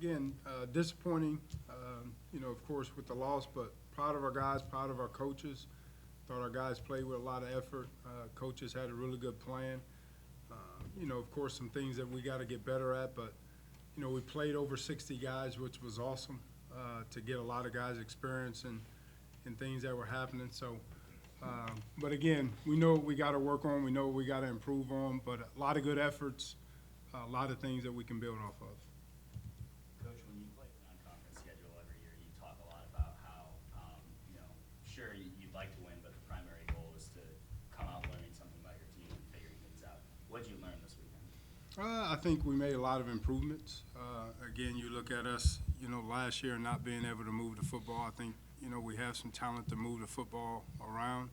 again, disappointing, of course, with the loss, but proud of our guys, proud of our coaches. Thought our guys played with a lot of effort. Coaches had a really good plan. Of course, some things that we got to get better at, but, we played over 60 guys, which was awesome to get a lot of guys experience and things that were happening. So, but again, we know what we got to work on. We know what we got to improve on, but a lot of good efforts, a lot of things that we can build off of. Coach, when you play the non-conference schedule every year, you talk a lot about how, sure, you'd like to win, but the primary goal is to come out learning something about your team and figuring things out. What did you learn this weekend? I think we made a lot of improvements. Again, you look at us, last year not being able to move the football. I think, we have some talent to move the football around.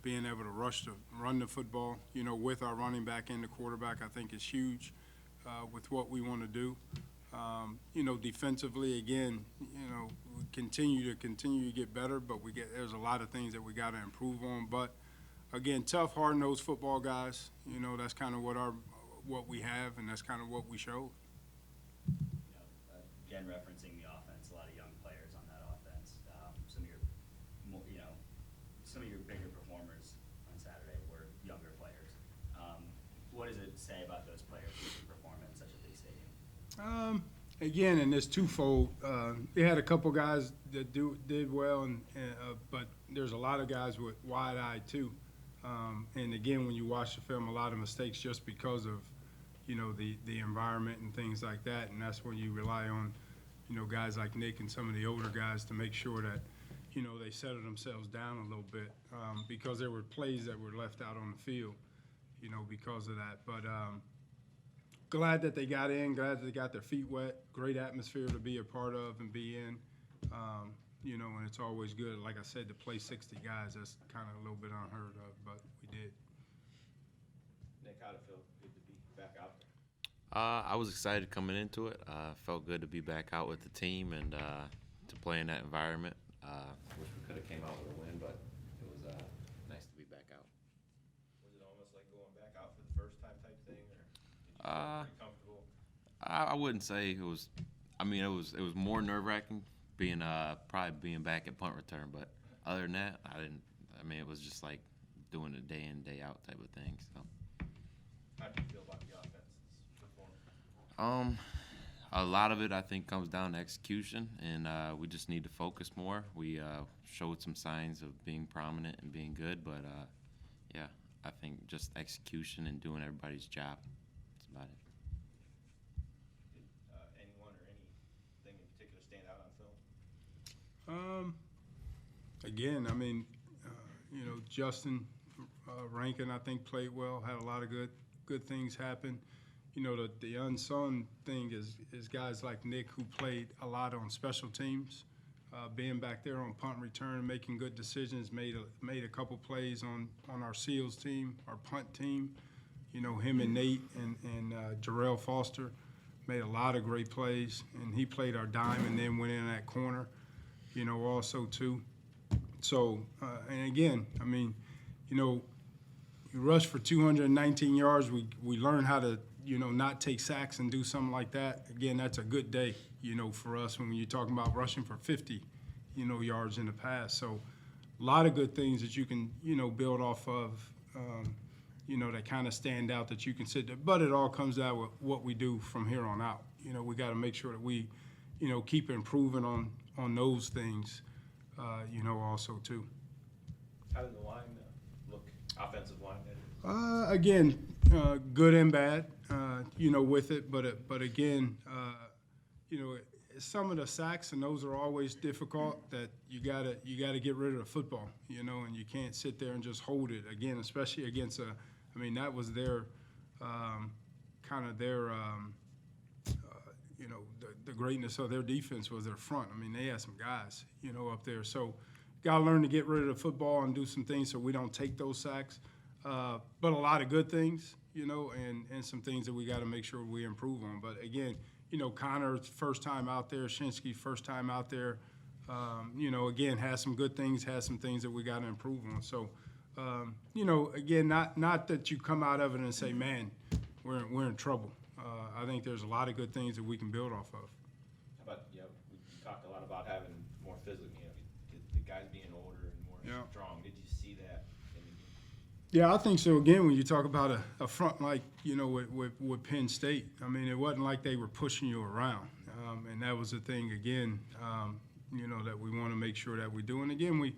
Being able to run the football, with our running back and the quarterback, I think is huge with what we want to do. Defensively, again, we continue to get better, but there's a lot of things that we got to improve on. But again, tough, hard-nosed football guys. That's kind of what we have, and that's kind of what we showed. Again, referencing the offense, a lot of young players on that offense. Some of your bigger performers on Saturday were younger players. What does it say about those players who can perform in such a big stadium? Again, and it's twofold. They had a couple guys that did well, but there's a lot of guys with wide eye too. And again, when you watch the film, a lot of mistakes just because of the environment and things like that, and that's when you rely on guys like Nick and some of the older guys to make sure that they settle themselves down a little bit because there were plays that were left out on the field because of that. But glad that they got in, glad that they got their feet wet. Great atmosphere to be a part of and be in. And it's always good, like I said, to play 60 guys. That's kind of a little bit unheard of, but we did. Nick, how'd it feel? Good to be back out there. I was excited coming into it. Felt good to be back out with the team and to play in that environment. Wish we could have came out with a win, but it was nice to be back out. Was it almost like going back out for the first time type thing, or did you feel pretty comfortable? I wouldn't say it was. I mean, it was more nerve-wracking probably being back at punt return, but other than that, I didn't. I mean, it was just like doing a day in, day out type of thing. So. How do you feel about the offense's performance? A lot of it, I think, comes down to execution, and we just need to focus more. We showed some signs of being prominent and being good, but yeah, I think just execution and doing everybody's job. That's about it. Did anyone or anything in particular stand out on film? Again, I mean, Justin Rankin, I think, played well, had a lot of good things happen. The unsung thing is guys like Nick, who played a lot on special teams, being back there on punt return, making good decisions, made a couple plays on our SEALs team, our punt team. Him and Nate and Jarrell Foster made a lot of great plays, and he played our dime and then went in that corner, also too. So, and again, I mean, you rush for 219 yards. We learned how to, not take sacks and do something like that. Again, that's a good day, for us when you're talking about rushing for 50, yards in the past. So a lot of good things that you can, build off of, that kind of stand out that you can sit there. But it all comes out with what we do from here on out. We got to make sure that we, keep improving on those things, also too. How did the line look? Offensive line, Again, good and bad, with it. But again, some of the sacks, and those are always difficult. That you gotta get rid of the football, and you can't sit there and just hold it. Again, especially against that was their kind of their the greatness of their defense was their front. I mean, they had some guys, up there. So, gotta learn to get rid of the football and do some things so we don't take those sacks. But a lot of good things, and some things that we got to make sure we improve on. But again, Connor's first time out there, Shinsky's first time out there, again, has some good things, has some things that we got to improve on. So, again, not that you come out of it and say, man, we're in trouble. I think there's a lot of good things that we can build off of. How about, we talked a lot about having more physical, the guys being older and more Yeah. strong. Did you see that in the game? Yeah, I think so. Again, when you talk about a front like, with Penn State, I mean, it wasn't like they were pushing you around. And that was the thing, again, that we want to make sure that we do. And again,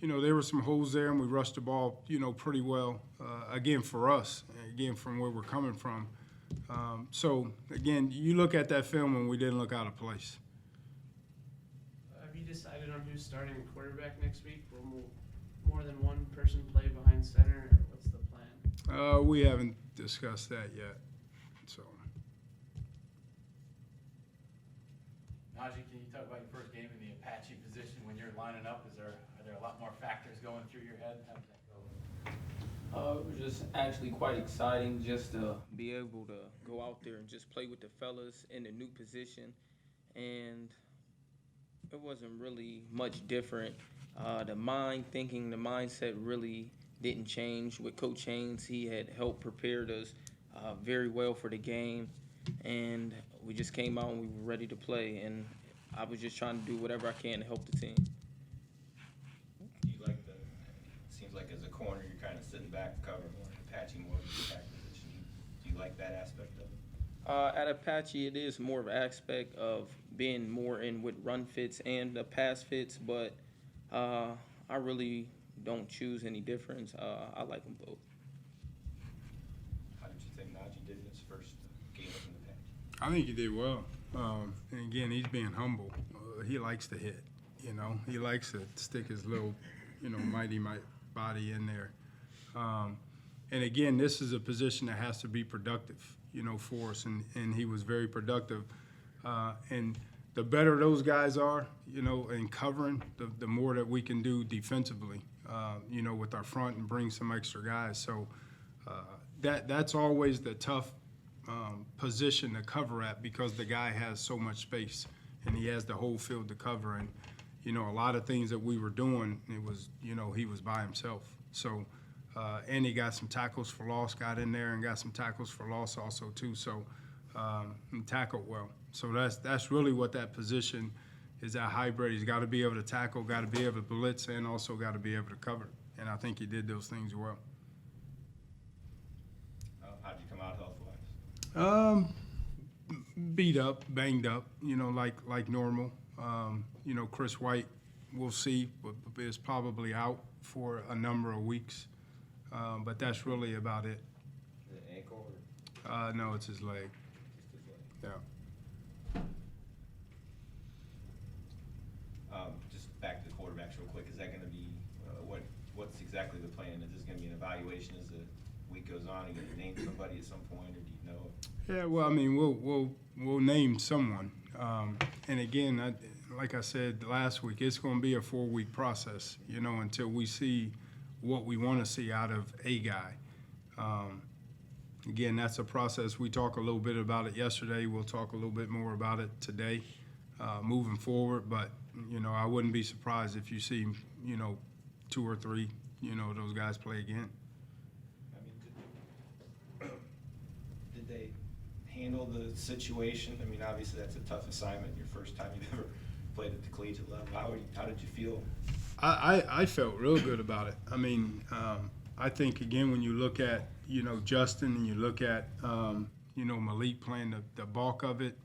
there were some holes there, and we rushed the ball, pretty well, again, for us, again, from where we're coming from. So, again, you look at that film and we didn't look out of place. Have you decided on who's starting at quarterback next week? Will more than one person play behind center, or what's the plan? We haven't discussed that yet, so. Najee, can you talk about your first game in the Apache position when you're lining up? Are there a lot more factors going through your head? How did that go? It was just actually quite exciting just to be able to go out there and just play with the fellas in the new position. And it wasn't really much different. The mindset really didn't change with Coach Haynes. He had helped prepared us very well for the game. And we just came out and we were ready to play. And I was just trying to do whatever I can to help the team. Do you like it seems like as a corner, you're kind of sitting back, covering more, Apache more of the back position. Do you like that aspect of it? At Apache, it is more of an aspect of being more in with run fits and the pass fits, but I really don't choose any difference. I like them both. How did you think Najee did in his first game up in the Apache? I think he did well. And again, he's being humble. He likes to hit, He likes to stick his little, mighty body in there. And again, this is a position that has to be productive, for us. And he was very productive. And the better those guys are, in covering, the more that we can do defensively, with our front and bring some extra guys. So that's always the tough position to cover at, because the guy has so much space and he has the whole field to cover. And, a lot of things that we were doing, it was, he was by himself. So, and he got some tackles for loss, got in there and got some tackles for loss also too. So, and tackled well. So that's really what that position is, that hybrid. He's got to be able to tackle, got to be able to blitz, and also got to be able to cover. And I think he did those things well. How'd you come out health-wise? Beat up, banged up, like normal. Chris White, we'll see, but is probably out for a number of weeks. But that's really about it. Is it ankle or No, it's his leg. just his leg? Yeah. Just back to the quarterbacks real quick. Is that going to be what's exactly the plan? Is this going to be an evaluation as the week goes on? Are you going to name somebody at some point, or do you know? Yeah, well, I mean, we'll name someone. And again, like I said last week, it's going to be a 4-week process, until we see what we want to see out of a guy. Again, that's a process. We talked a little bit about it yesterday. We'll talk a little bit more about it today, moving forward. But, I wouldn't be surprised if you see, 2 or 3, those guys play again. I mean, did they handle the situation? I mean, obviously that's a tough assignment. Your first time you've ever played at the collegiate level. How did you feel? I felt real good about it. I mean, I think, again, when you look at, Justin, and you look at, Malik playing the bulk of it,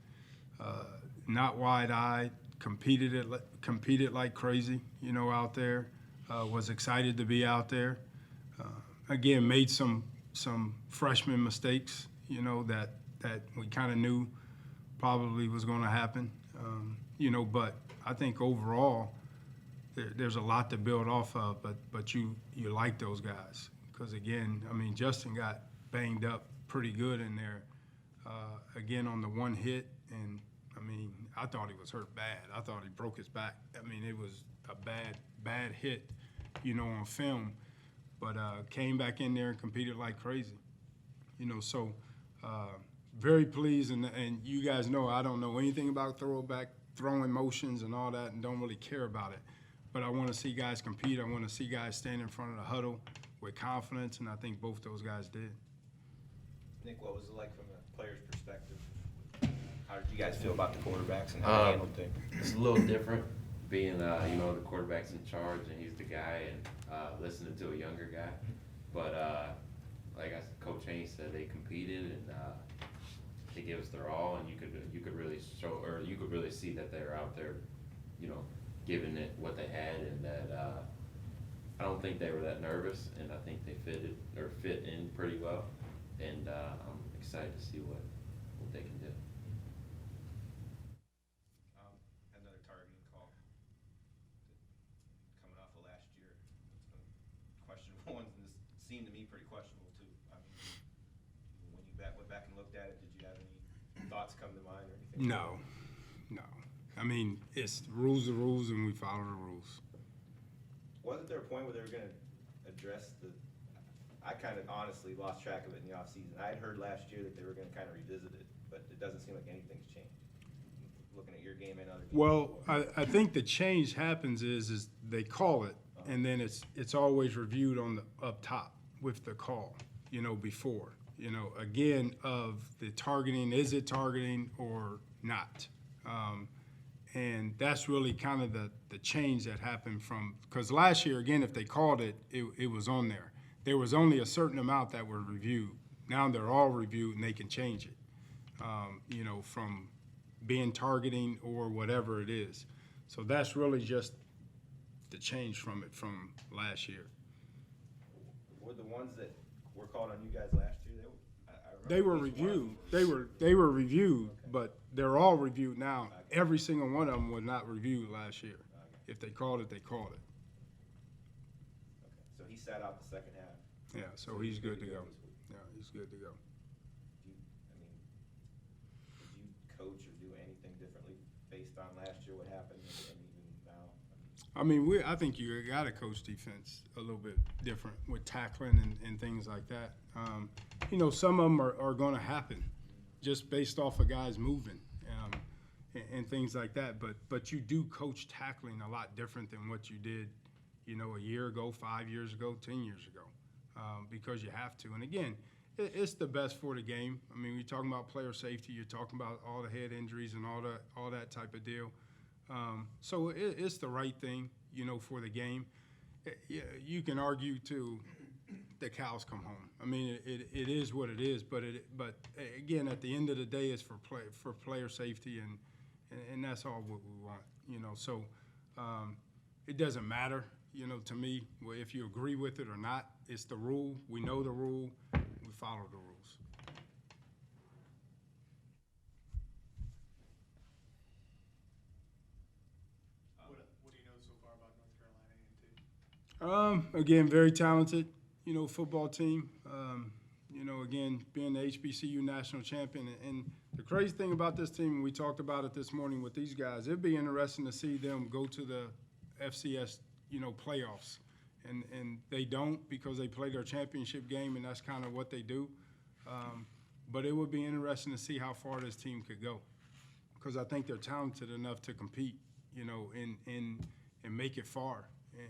not wide-eyed, competed like crazy, out there, was excited to be out there. Again, made some freshman mistakes, that we kind of knew probably was going to happen, but I think overall there's a lot to build off of, but you like those guys. Because, again, I mean, Justin got banged up pretty good in there, again, on the one hit. And, I mean, I thought he was hurt bad. I thought he broke his back. I mean, it was a bad hit, on film. But came back in there and competed like crazy. So very pleased. And you guys know I don't know anything about throwing motions and all that, and don't really care about it. But I want to see guys compete. I want to see guys stand in front of the huddle with confidence, and I think both those guys did. Nick, what was it like from a player's perspective? How did you guys feel about the quarterbacks and how they handled things? It's a little different being, the quarterback's in charge and he's the guy and listening to a younger guy. But like Coach Haynes said, they competed and they gave us their all, and you could really show, or you could really see that they were out there, giving it what they had, and that I don't think they were that nervous, and I think they fit in pretty well, and I'm excited to see what they can do. Another targeting call coming off of last year. Some questionable ones, and this seemed to me pretty questionable too. I mean, when you went back and looked at it, did you have any thoughts come to mind or anything? No. I mean, it's rules are rules, and we follow the rules. Wasn't there a point where they were going to address I kind of honestly lost track of it in the offseason. I had heard last year that they were going to kind of revisit it, but it doesn't seem like anything's changed. Looking at your game and other games. Well, I think the change happens is they call it, and then it's always reviewed on the up top with the call, before. Again, of the targeting, is it targeting or not? And that's really kind of the change that happened because last year, again, if they called it, it was on there. There was only a certain amount that were reviewed. Now they're all reviewed and they can change it, from being targeting or whatever it is. So that's really just the change from it from last year. Were the ones that were called on you guys last year, They were reviewed. They were reviewed, but they're all reviewed now. Every single one of them was not reviewed last year. If they called it, they called it. Okay, so he sat out the second half. Yeah, so he's good to go. this week. Yeah, he's good to go. Did you coach or do anything differently based on last year, what happened, and even now? I think you got to coach defense a little bit different with tackling and things like that. Some of them are going to happen just based off of guys moving and things like that. But you do coach tackling a lot different than what you did, a year ago, 5 years ago, 10 years ago, because you have to. And again, it's the best for the game. We're talking about player safety. You're talking about all the head injuries and all that type of deal. So it's the right thing, for the game. You can argue too, the cows come home. It is what it is, but again, at the end of the day, it's for player safety, and that's all what we want, So it doesn't matter, to me, if you agree with it or not. It's the rule. We know the rule. We follow the rules. What do you know so far about North Carolina A&T? Again, very talented, football team. Again, being the HBCU national champion. And the crazy thing about this team, we talked about it this morning with these guys, it'd be interesting to see them go to the FCS, playoffs. And they don't, because they play their championship game, and that's kind of what they do. But it would be interesting to see how far this team could go, because I think they're talented enough to compete, and make it far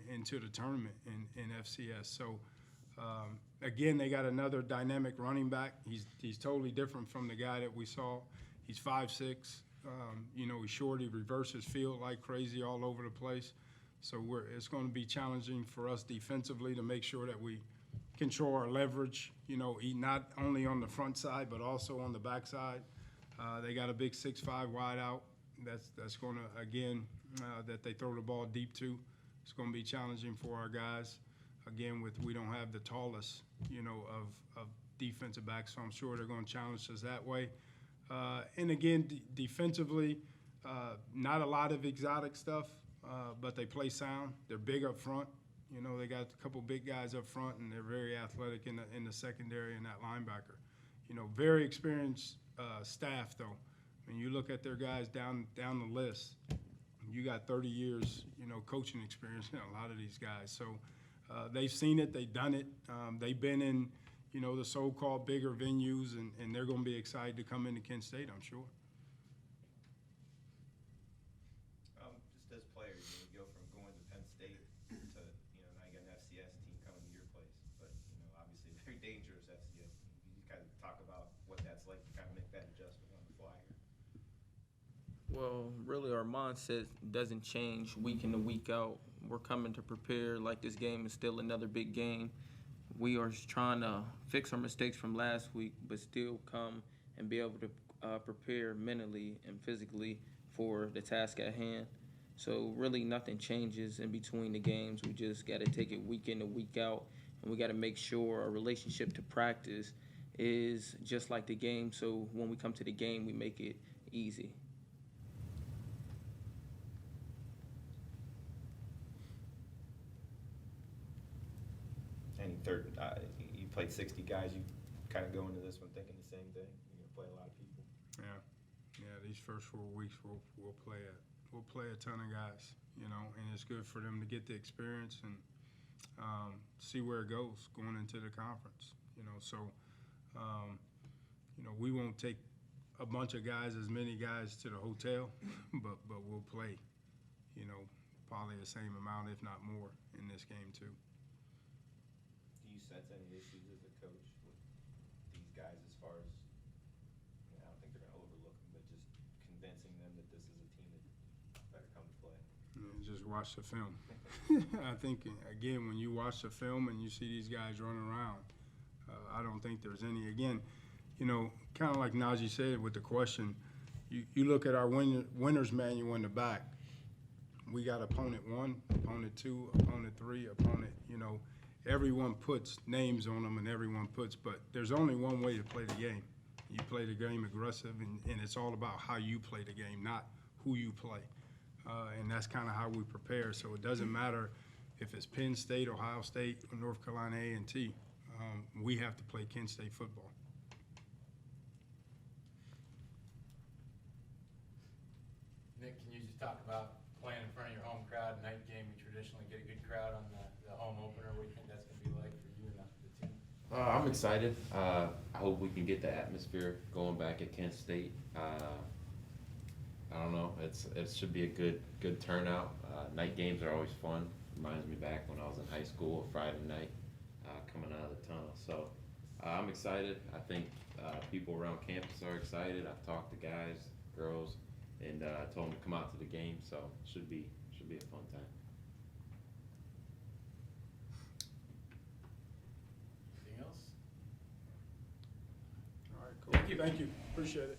into the tournament in FCS. So again, they got another dynamic running back. He's totally different from the guy that we saw. He's 5'6". He's short. He reverses field like crazy all over the place. So it's going to be challenging for us defensively to make sure that we control our leverage. Not only on the front side but also on the back side. They got a big 6'5" wide out. That's going to, again, that they throw the ball deep to. It's going to be challenging for our guys. Again, we don't have the tallest, of defensive backs, so I'm sure they're going to challenge us that way. And again, defensively, not a lot of exotic stuff, but they play sound. They're big up front. They got a couple big guys up front, and they're very athletic in the secondary and that linebacker. Very experienced staff, though. When you look at their guys down the list, you got 30 years, coaching experience in a lot of these guys. So they've seen it, they've done it. They've been in, the so-called bigger venues, and they're going to be excited to come into Kent State, I'm sure. Just as players, you go from going to Penn State to, now you got an FCS team coming to your place, but, obviously a very dangerous FCS team. You kind of talk about what that's like to kind of make that adjustment on the fly here. Well, really, our mindset doesn't change week in and week out. We're coming to prepare like this game is still another big game. We are trying to fix our mistakes from last week, but still come and be able to prepare mentally and physically for the task at hand. So really nothing changes in between the games. We just got to take it week in and week out, and we got to make sure our relationship to practice is just like the game, so when we come to the game, we make it easy. Any third, you played 60 guys, you kind of go into this one thinking the same thing? You're going to play a lot of people? Yeah, these first 4 weeks we'll play a ton of guys, you know, and it's good for them to get the experience and see where it goes going into the conference, you know. So, you know, we won't take a bunch of guys, as many guys to the hotel, but we'll play, you know, probably the same amount, if not more, in this game too. Do you sense any issues as a coach with these guys as far as, you know, I don't think they're going to overlook them, but just convincing them that this is a team that better come to play? Just watch the film. I think, again, when you watch the film and you see these guys running around, I don't think there's any, again, you know, kind of like Najee said with the question, you look at our winner's manual in the back. We got opponent 1, opponent 2, opponent 3, opponent, you know, everyone puts names on them and everyone puts, but there's only one way to play the game. You play the game aggressive, and it's all about how you play the game, not who you play. And that's kind of how we prepare. So it doesn't matter if it's Penn State, Ohio State, or North Carolina A&T. We have to play Kent State football. Nick, can you just talk about playing in front of your home crowd, night game? We traditionally get a good crowd on the home opener. What do you think that's going to be like for you and the team? I'm excited. I hope we can get the atmosphere going back at Kent State. I don't know. It should be a good turnout. Night games are always fun. Reminds me back when I was in high school, a Friday night, coming out of the tunnel. So I'm excited. I think people around campus are excited. I've talked to guys, girls, and I told them to come out to the game. So it should be a fun time. Anything else? All right, cool. Thank you. Thank you. Appreciate it.